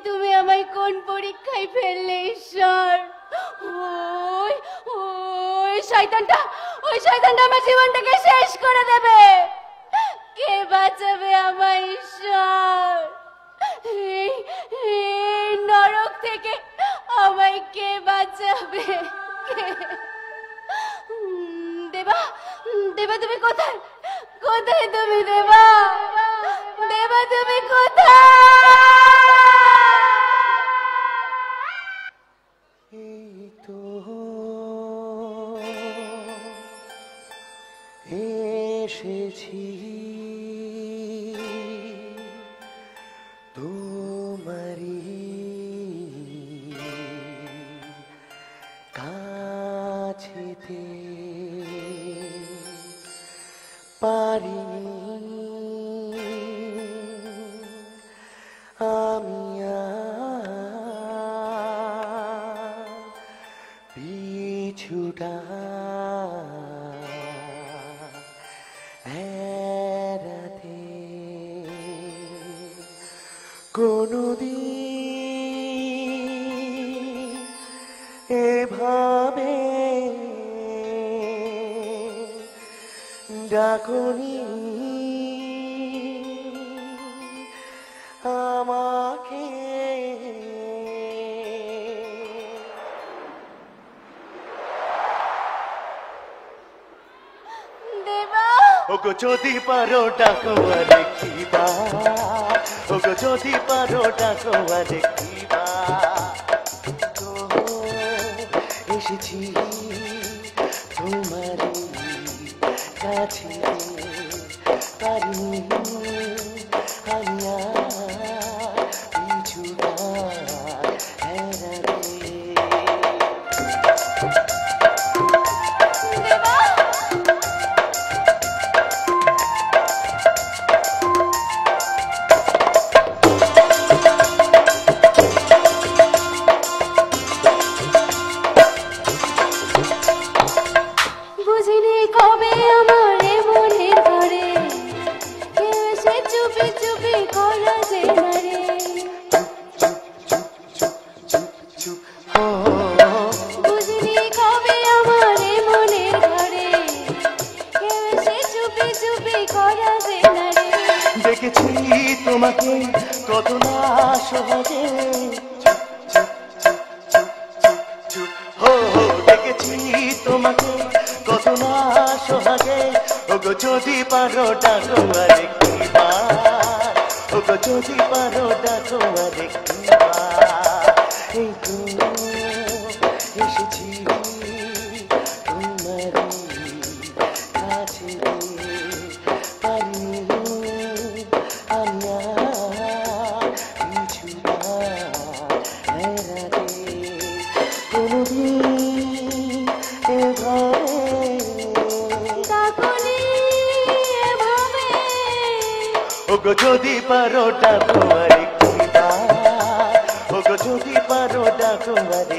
তুমি আমায় কোন পরীক্ষায় ফেললে ঈশ্বর? ওই ওই শয়তানটা আমার জীবনটাকে শেষ করে দেবে। কে বাঁচাবে আমায় ঈশ্বর? এই নরক থেকে আমায় কে বাঁচাবে? দেবা, দেবা তুমি কোথায়? কোথায় তুমি দেবা? দেবা তুমি কোথায়? এই তো এসেছি তোমারি কাছেতে, পারিনি আমি পিছুটা এড়াতে। কোনদিন এভাবে ডাকনি আমাকে। ওগো যদি পারো ডাকো আরে কিবা, ওগো যদি পারো ডাকো আরে কিবা। এসেছি তোমারই কাছে, পারিনি আমি পিছুটা এড়াতে। বুঝিনি কবে আমার মনের ঘরে কেউ এসে চুপি চুপি করা যে মারে। বুঝিনি কবে আমার মনের ঘরে কেউ এসে চুপি চুপি করা যে মারে। দেখেছি তোমাকে কত না সহজে, দেখেছি তোমাকে কত না সহজে। ওগো যদি পারো ডাকো আরে কিবা, ওগো যদি পারো ডাকো আরে কিবা। এই তো এসেছি তোমারই কাছে, পারিনি আমি পিছুটা এড়াতে। কোনদিন এভাবে ওগো যদি পারো ডাকো আরে কিবা, ওগো যদি পারো ডাকো আরে